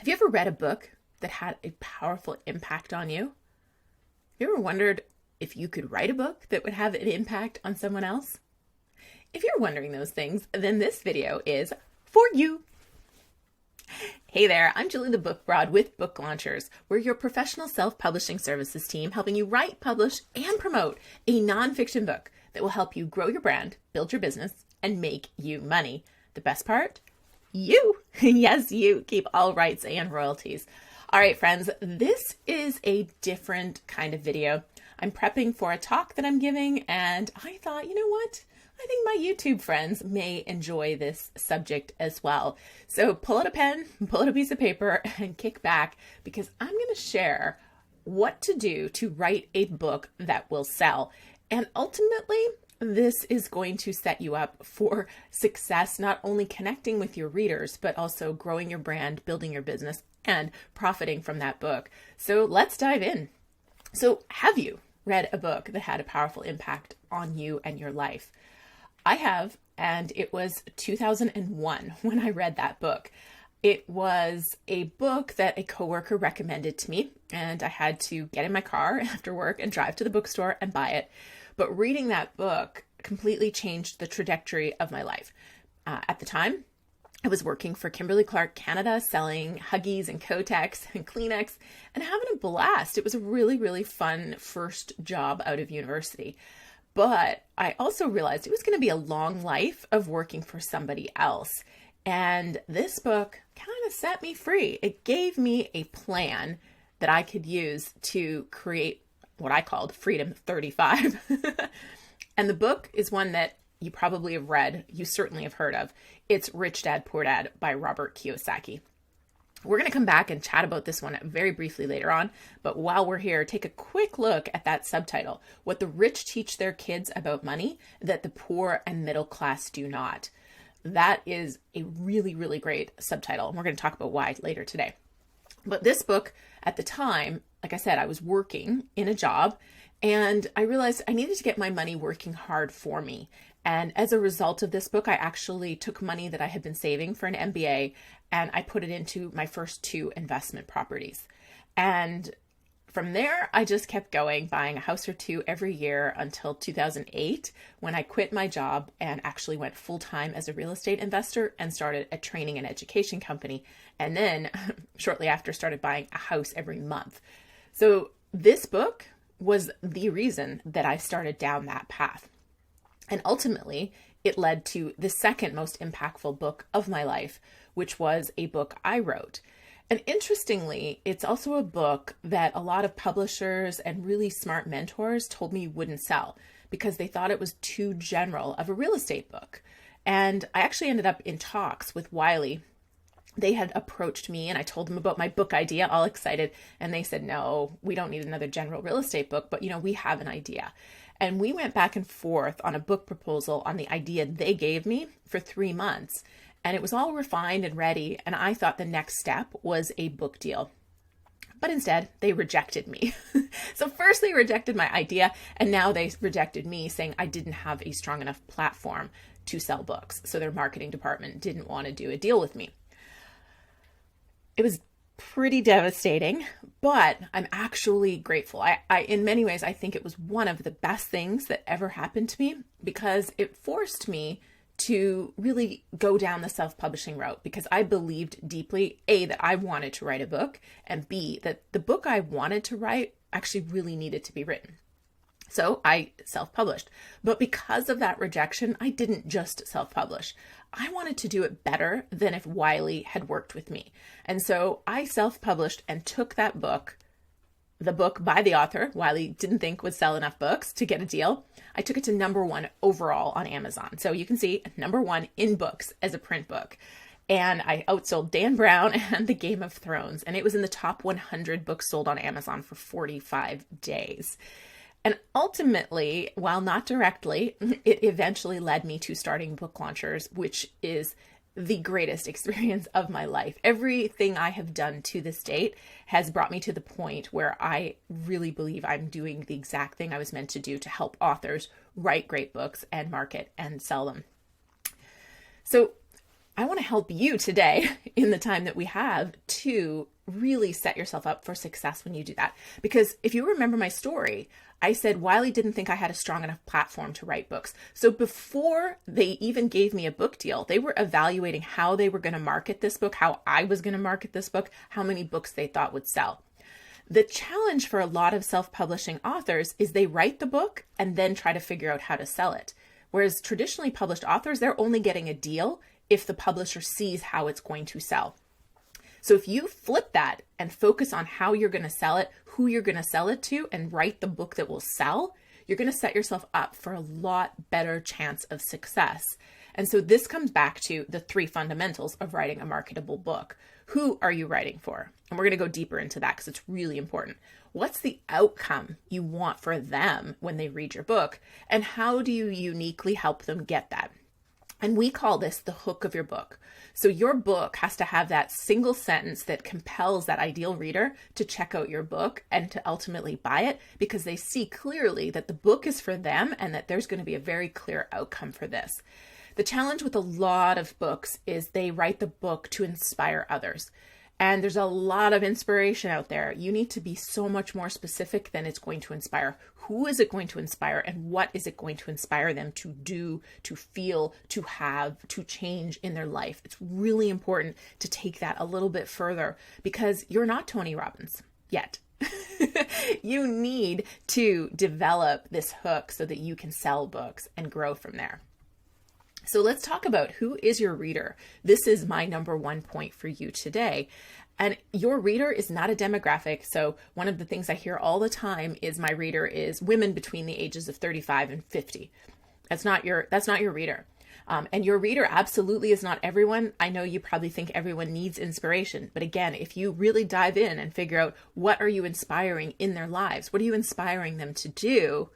Have you ever read a book that had a powerful impact on you? Have you ever wondered if you could write a book that would have an impact on someone else? If you're wondering those things, then this video is for you. Hey there, I'm Julie the Book Broad with Book Launchers. We're your professional self-publishing services team helping you write, publish, and promote a nonfiction book that will help you grow your brand, build your business, and make you money. The best part? You, yes, you keep all rights and royalties. All right, friends, this is a different kind of video. I'm prepping for a talk that I'm giving, and I thought, you know what? I think my YouTube friends may enjoy this subject as well. So pull out a pen, pull out a piece of paper, and kick back because I'm going to share what to do to write a book that will sell. And ultimately, this is going to set you up for success, not only connecting with your readers, but also growing your brand, building your business, and profiting from that book. So let's dive in. So have you read a book that had a powerful impact on you and your life? I have, and it was 2001 when I read that book. It was a book that a coworker recommended to me, and I had to get in my car after work and drive to the bookstore and buy it. But reading that book completely changed the trajectory of my life. At the time, I was working for Kimberly-Clark Canada, selling Huggies and Kotex and Kleenex and having a blast. It was a really, really fun first job out of university. But I also realized it was going to be a long life of working for somebody else. And this book kind of set me free. It gave me a plan that I could use to create what I called Freedom 35. And the book is one that you probably have read. You certainly have heard of. It's Rich Dad, Poor Dad by Robert Kiyosaki. We're going to come back and chat about this one very briefly later on. But while we're here, take a quick look at that subtitle, What the Rich Teach Their Kids About Money That the Poor and Middle Class Do Not. That is a really, really great subtitle. And we're going to talk about why later today. But this book at the time, like I said, I was working in a job and I realized I needed to get my money working hard for me. And as a result of this book, I actually took money that I had been saving for an MBA and I put it into my first 2 investment properties. And from there, I just kept going, buying a house or 2 every year until 2008, when I quit my job and actually went full-time as a real estate investor and started a training and education company. And then shortly after, started buying a house every month. So this book was the reason that I started down that path. And ultimately, it led to the second most impactful book of my life, which was a book I wrote. And interestingly, it's also a book that a lot of publishers and really smart mentors told me wouldn't sell because they thought it was too general of a real estate book. And I actually ended up in talks with Wiley. They had approached me and I told them about my book idea, all excited. And they said, no, we don't need another general real estate book, but we have an idea. And we went back and forth on a book proposal on the idea they gave me for 3 months. And it was all refined and ready. And I thought the next step was a book deal. But instead, they rejected me. So first they rejected my idea, and now they rejected me, saying I didn't have a strong enough platform to sell books. So their marketing department didn't want to do a deal with me. It was pretty devastating, but I'm actually grateful. I in many ways, I think it was one of the best things that ever happened to me because it forced me to really go down the self-publishing route because I believed deeply, A, that I wanted to write a book, and B, that the book I wanted to write actually really needed to be written. So I self-published. But because of that rejection, I didn't just self-publish. I wanted to do it better than if Wiley had worked with me. And so I self-published and took that book, the book by the author, Wiley didn't think would sell enough books to get a deal. I took it to #1 overall on Amazon. So you can see #1 in books as a print book. And I outsold Dan Brown and The Game of Thrones. And it was in the top 100 books sold on Amazon for 45 days. And ultimately, while not directly, it eventually led me to starting Book Launchers, which is the greatest experience of my life. Everything I have done to this date has brought me to the point where I really believe I'm doing the exact thing I was meant to do to help authors write great books and market and sell them. So I want to help you today in the time that we have to really set yourself up for success when you do that. Because if you remember my story, I said Wiley didn't think I had a strong enough platform to write books. So before they even gave me a book deal, they were evaluating how they were going to market this book, how I was going to market this book, how many books they thought would sell. The challenge for a lot of self-publishing authors is they write the book and then try to figure out how to sell it. Whereas traditionally published authors, they're only getting a deal if the publisher sees how it's going to sell. So if you flip that and focus on how you're going to sell it, who you're going to sell it to, and write the book that will sell, you're going to set yourself up for a lot better chance of success. And so this comes back to the 3 fundamentals of writing a marketable book. Who are you writing for? And we're going to go deeper into that because it's really important. What's the outcome you want for them when they read your book? And how do you uniquely help them get that? And we call this the hook of your book. So your book has to have that single sentence that compels that ideal reader to check out your book and to ultimately buy it because they see clearly that the book is for them and that there's going to be a very clear outcome for this. The challenge with a lot of books is they write the book to inspire others. And there's a lot of inspiration out there. You need to be so much more specific than it's going to inspire. Who is it going to inspire and what is it going to inspire them to do, to feel, to have, to change in their life? It's really important to take that a little bit further because you're not Tony Robbins yet. You need to develop this hook so that you can sell books and grow from there. So let's talk about who is your reader. This is my number 1 point for you today. And your reader is not a demographic. So one of the things I hear all the time is my reader is women between the ages of 35 and 50. That's not your reader. And your reader absolutely is not everyone. I know you probably think everyone needs inspiration. But again, if you really dive in and figure out what are you inspiring in their lives, what are you inspiring them to do,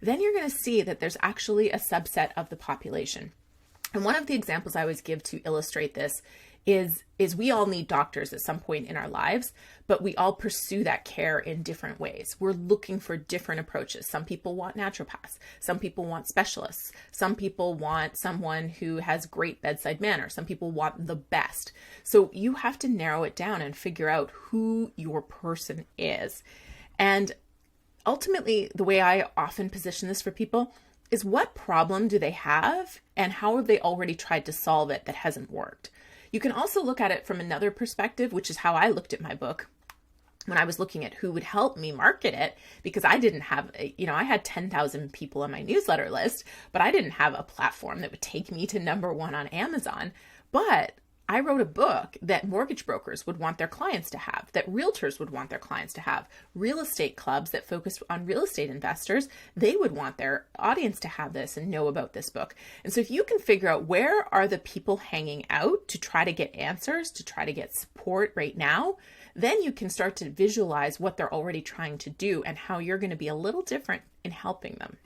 then you're going to see that there's actually a subset of the population. And one of the examples I always give to illustrate this is we all need doctors at some point in our lives, but we all pursue that care in different ways. We're looking for different approaches. Some people want naturopaths. Some people want specialists. Some people want someone who has great bedside manner. Some people want the best. So you have to narrow it down and figure out who your person is. And ultimately, the way I often position this for people is what problem do they have and how have they already tried to solve it that hasn't worked? You can also look at it from another perspective, which is how I looked at my book when I was looking at who would help me market it, because I didn't have, I had 10,000 people on my newsletter list, but I didn't have a platform that would take me to number 1 on Amazon. But I wrote a book that mortgage brokers would want their clients to have, that realtors would want their clients to have, real estate clubs that focus on real estate investors, they would want their audience to have this and know about this book. And so if you can figure out where are the people hanging out to try to get answers, to try to get support right now, then you can start to visualize what they're already trying to do and how you're going to be a little different in helping them.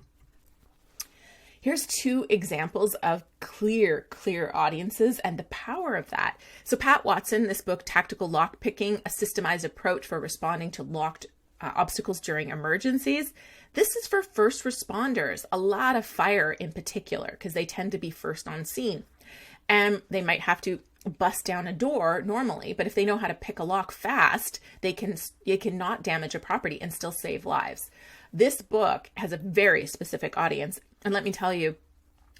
Here's 2 examples of clear audiences and the power of that. So Pat Watson, this book, Tactical Lockpicking, a Systemized Approach for Responding to Locked Obstacles During Emergencies. This is for first responders, a lot of fire in particular, because they tend to be first on scene. And they might have to bust down a door normally, but if they know how to pick a lock fast, they can not damage a property and still save lives. This book has a very specific audience. And let me tell you,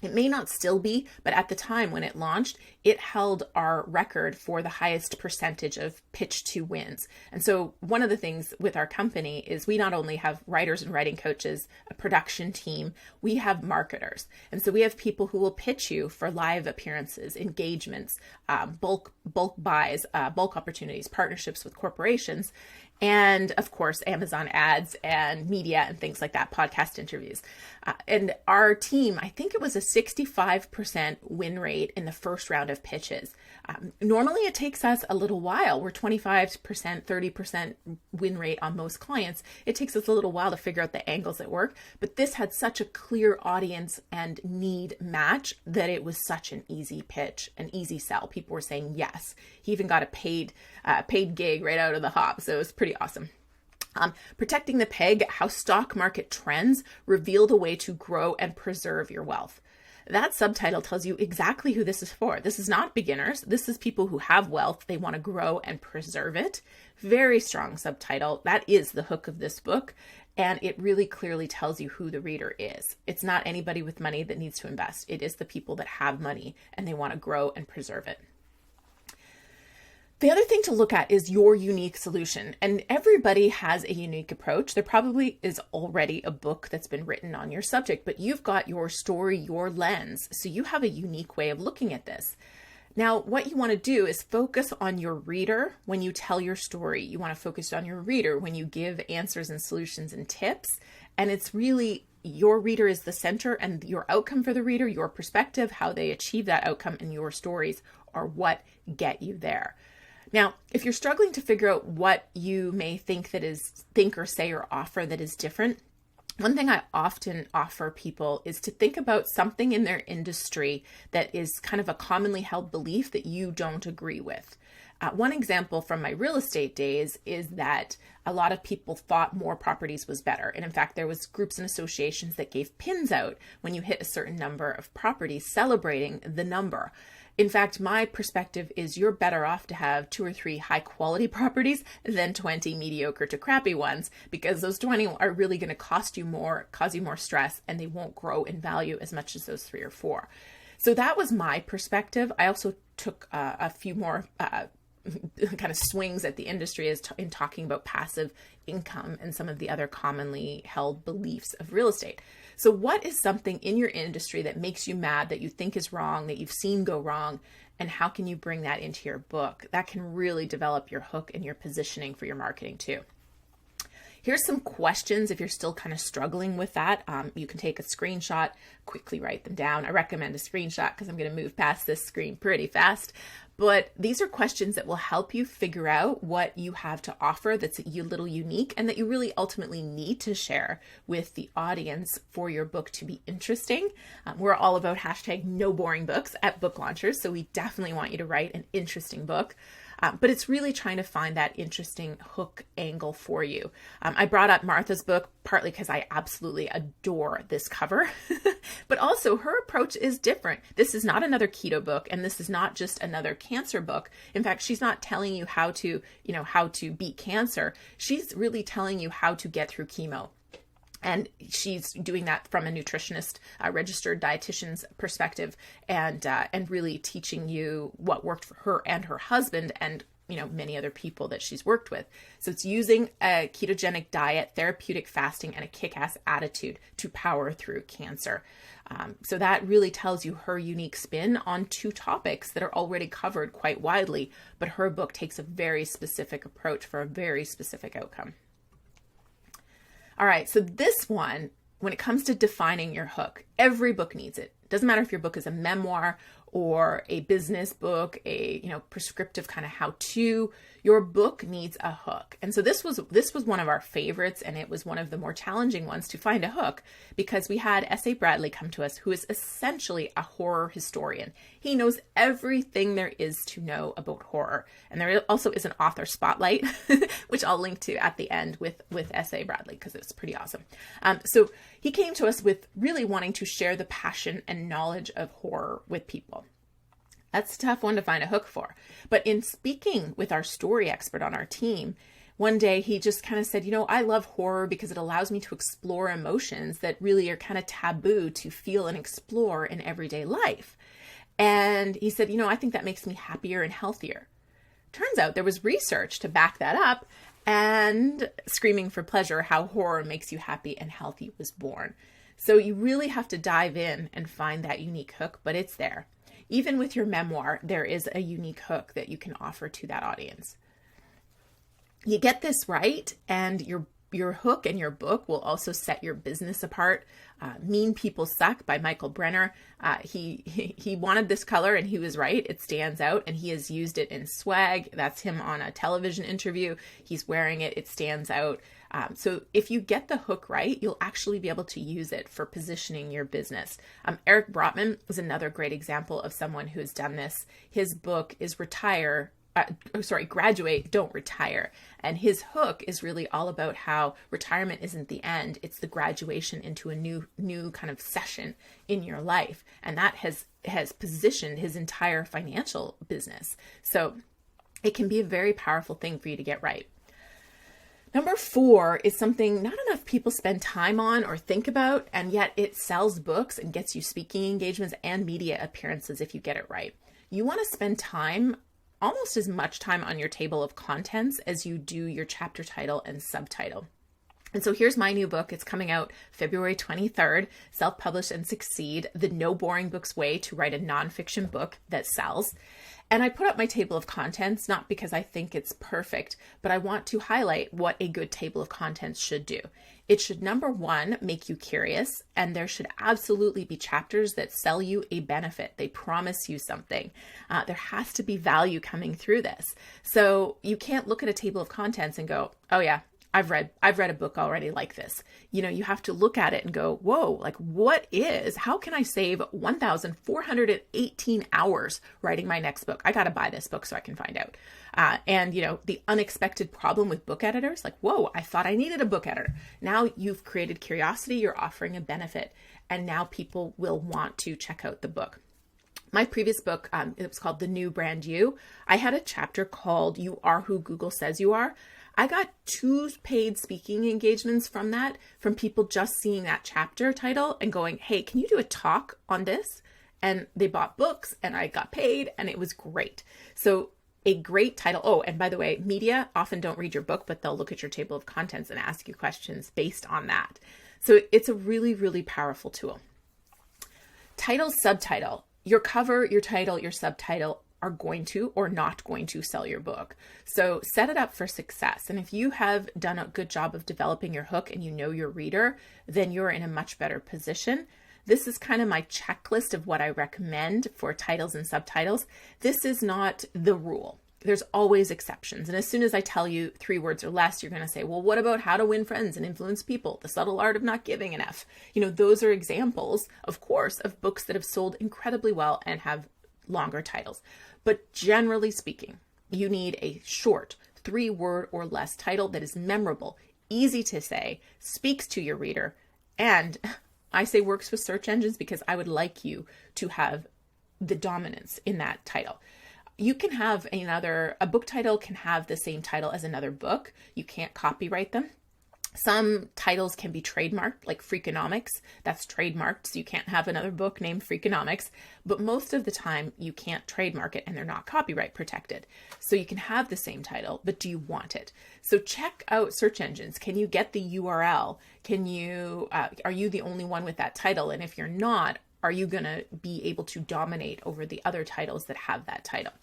it may not still be, but at the time when it launched, it held our record for the highest percentage of pitch to wins. And so one of the things with our company is we not only have writers and writing coaches, a production team, we have marketers. And so we have people who will pitch you for live appearances, engagements, bulk buys, bulk opportunities, partnerships with corporations, and of course, Amazon ads and media and things like that, podcast interviews. And our team, I think it was a 65% win rate in the first round of pitches. Normally it takes us a little while. We're 25%, 30% win rate on most clients. It takes us a little while to figure out the angles that work, but this had such a clear audience and need match that it was such an easy pitch, an easy sell. People were saying yes. He even got a paid gig right out of the hop. So it was pretty awesome. Protecting the Peg, how stock market trends reveal the way to grow and preserve your wealth. That subtitle tells you exactly who this is for. This is not beginners. This is people who have wealth. They want to grow and preserve it. Very strong subtitle. That is the hook of this book. And it really clearly tells you who the reader is. It's not anybody with money that needs to invest. It is the people that have money and they want to grow and preserve it. The other thing to look at is your unique solution. And everybody has a unique approach. There probably is already a book that's been written on your subject, but you've got your story, your lens. So you have a unique way of looking at this. Now, what you want to do is focus on your reader when you tell your story. You want to focus on your reader when you give answers and solutions and tips. And it's really your reader is the center, and your outcome for the reader, your perspective, how they achieve that outcome, and your stories are what get you there. Now, if you're struggling to figure out what you may think or say or offer that is different, one thing I often offer people is to think about something in their industry that is kind of a commonly held belief that you don't agree with. One example from my real estate days is that a lot of people thought more properties was better. And in fact, there was groups and associations that gave pins out when you hit a certain number of properties, celebrating the number. In fact, my perspective is you're better off to have 2 or 3 high quality properties than 20 mediocre to crappy ones, because those 20 are really going to cause you more stress, and they won't grow in value as much as those 3 or 4. So that was my perspective. I also took a few more kind of swings at the industry in talking about passive income and some of the other commonly held beliefs of real estate. So what is something in your industry that makes you mad, that you think is wrong, that you've seen go wrong, and how can you bring that into your book? That can really develop your hook and your positioning for your marketing too. Here's some questions if you're still kind of struggling with that. You can take a screenshot, quickly write them down. I recommend a screenshot because I'm going to move past this screen pretty fast. But these are questions that will help you figure out what you have to offer that's a little unique and that you really ultimately need to share with the audience for your book to be interesting. We're all about #NoBoringBooks at Book Launchers, so we definitely want you to write an interesting book. But it's really trying to find that interesting hook angle for you. I brought up Martha's book partly because I absolutely adore this cover, but also her approach is different. This is not another keto book, and this is not just another cancer book. In fact, she's not telling you how to beat cancer. She's really telling you how to get through chemo. And she's doing that from a nutritionist, registered dietitian's perspective, and really teaching you what worked for her and her husband and many other people that she's worked with. So it's using a ketogenic diet, therapeutic fasting, and a kick-ass attitude to power through cancer. So that really tells you her unique spin on 2 topics that are already covered quite widely, but her book takes a very specific approach for a very specific outcome. All right, so this one, when it comes to defining your hook, every book needs it. Doesn't matter if your book is a memoir or a business book, a prescriptive kind of how-to, your book needs a hook. And so this was one of our favorites, and it was one of the more challenging ones to find a hook, because we had S.A. Bradley come to us, who is essentially a horror historian. He knows everything there is to know about horror. And there also is an author spotlight, which I'll link to at the end with S.A. Bradley, because it's pretty awesome. So he came to us with really wanting to share the passion and knowledge of horror with people. That's a tough one to find a hook for. But in speaking with our story expert on our team, one day he just kind of said, I love horror because it allows me to explore emotions that really are kind of taboo to feel and explore in everyday life. And he said, I think that makes me happier and healthier. Turns out there was research to back that up, and Screaming for Pleasure, How Horror Makes You Happy and Healthy was born. So you really have to dive in and find that unique hook, but it's there. Even with your memoir, there is a unique hook that you can offer to that audience. You get this right, and your hook and your book will also set your business apart. Mean People Suck by Michael Brenner. He wanted this color, and he was right. It stands out, and he has used it in swag. That's him on a television interview. He's wearing it. It stands out. So if you get the hook right, you'll actually be able to use it for positioning your business. Eric Brotman is another great example of someone who has done this. His book is Retire graduate, don't retire. And his hook is really all about how retirement isn't the end. It's the graduation into a new kind of session in your life. And that has positioned his entire financial business. So it can be a very powerful thing for you to get right. Number 4 is something not enough people spend time on or think about, and yet it sells books and gets you speaking engagements and media appearances if you get it right. You want to spend time, almost as much time, on your table of contents as you do your chapter title and subtitle. And so here's my new book. It's coming out February 23rd, Self-Publish and Succeed, The No Boring Books Way to Write a Nonfiction Book That Sells. And I put up my table of contents, not because I think it's perfect, but I want to highlight what a good table of contents should do. It should, number 1, make you curious, and there should absolutely be chapters that sell you a benefit. They promise you something. There has to be value coming through this. So you can't look at a table of contents and go, oh yeah, I've read a book already like this. You have to look at it and go, whoa, like how can I save 1,418 hours writing my next book? I got to buy this book so I can find out. And the unexpected problem with book editors, like, whoa, I thought I needed a book editor. Now you've created curiosity, you're offering a benefit, and now people will want to check out the book. My previous book, it was called The New Brand You. I had a chapter called You Are Who Google Says You Are. I got 2 paid speaking engagements from people just seeing that chapter title and going, hey, can you do a talk on this? And they bought books and I got paid and it was great. So a great title. Oh, and by the way, media often don't read your book, but they'll look at your table of contents and ask you questions based on that. So it's a really, really powerful tool. Title, subtitle. Your cover, your title, your subtitle are going to or not going to sell your book. So set it up for success. And if you have done a good job of developing your hook and you know your reader, then you're in a much better position. This is kind of my checklist of what I recommend for titles and subtitles. This is not the rule. There's always exceptions. And as soon as I tell you 3 words or less, you're going to say, well, what about How to Win Friends and Influence People? The Subtle Art of Not Giving an F. Those are examples, of course, of books that have sold incredibly well and have longer titles. But generally speaking, you need a short 3-word or less title that is memorable, easy to say, speaks to your reader, and I say works with search engines because I would like you to have the dominance in that title. You can have a book title can have the same title as another book. You can't copyright them. Some titles can be trademarked, like Freakonomics. That's trademarked, so you can't have another book named Freakonomics. But most of the time, you can't trademark it, and they're not copyright protected. So you can have the same title, but do you want it? So check out search engines. Can you get the URL? Are you the only one with that title? And if you're not, are you going to be able to dominate over the other titles that have that title?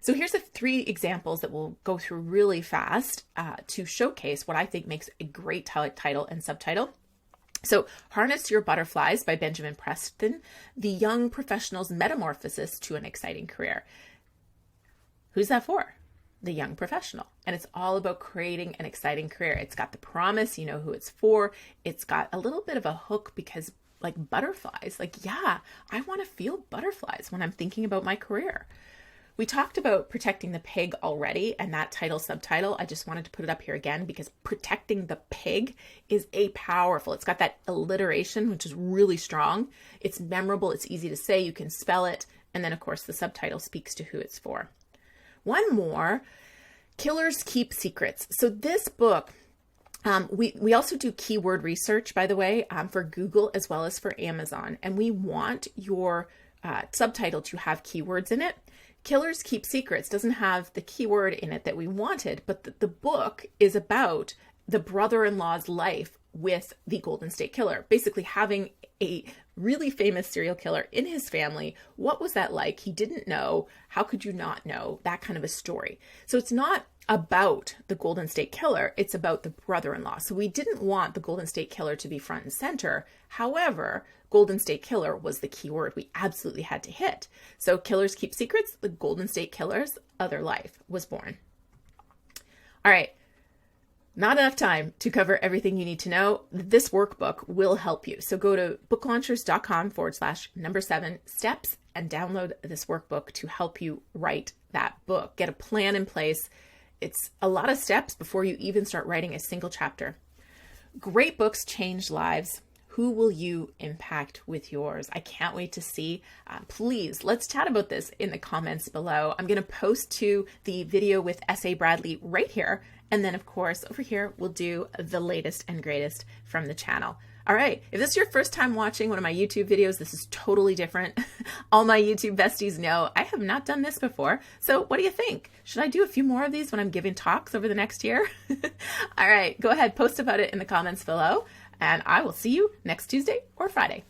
So here's the 3 examples that we'll go through really fast to showcase what I think makes a great title and subtitle. So Harness Your Butterflies by Benjamin Preston, The Young Professional's Metamorphosis to an Exciting Career. Who's that for? The young professional. And it's all about creating an exciting career. It's got the promise, you know who it's for. It's got a little bit of a hook because like butterflies, I want to feel butterflies when I'm thinking about my career. We talked about protecting the pig already, and that title subtitle, I just wanted to put it up here again because protecting the pig is it's got that alliteration, which is really strong. It's memorable. It's easy to say. You can spell it. And then of course the subtitle speaks to who it's for. One more, Killers Keep Secrets. So this book, we also do keyword research, by the way, for Google as well as for Amazon. And we want your subtitle to have keywords in it. Killers Keep Secrets doesn't have the keyword in it that we wanted, but the book is about the brother-in-law's life with the Golden State Killer, basically having a really famous serial killer in his family. What was that like? He didn't know. How could you not know? That kind of a story. So it's not about the Golden State Killer. It's about the brother-in-law. So we didn't want the Golden State Killer to be front and center. However, Golden State Killer was the key word we absolutely had to hit. So Killers Keep Secrets, the Golden State Killer's other life was born. All right. Not enough time to cover everything you need to know. This workbook will help you. So go to booklaunchers.com/7 steps and download this workbook to help you write that book. Get a plan in place. It's a lot of steps before you even start writing a single chapter. Great books change lives. Who will you impact with yours? I can't wait to see. Please, let's chat about this in the comments below. I'm going to post to the video with S.A. Bradley right here. And then, of course, over here, we'll do the latest and greatest from the channel. All right, if this is your first time watching one of my YouTube videos, this is totally different. All my YouTube besties know I have not done this before. So what do you think? Should I do a few more of these when I'm giving talks over the next year? All right, go ahead, post about it in the comments below, and I will see you next Tuesday or Friday.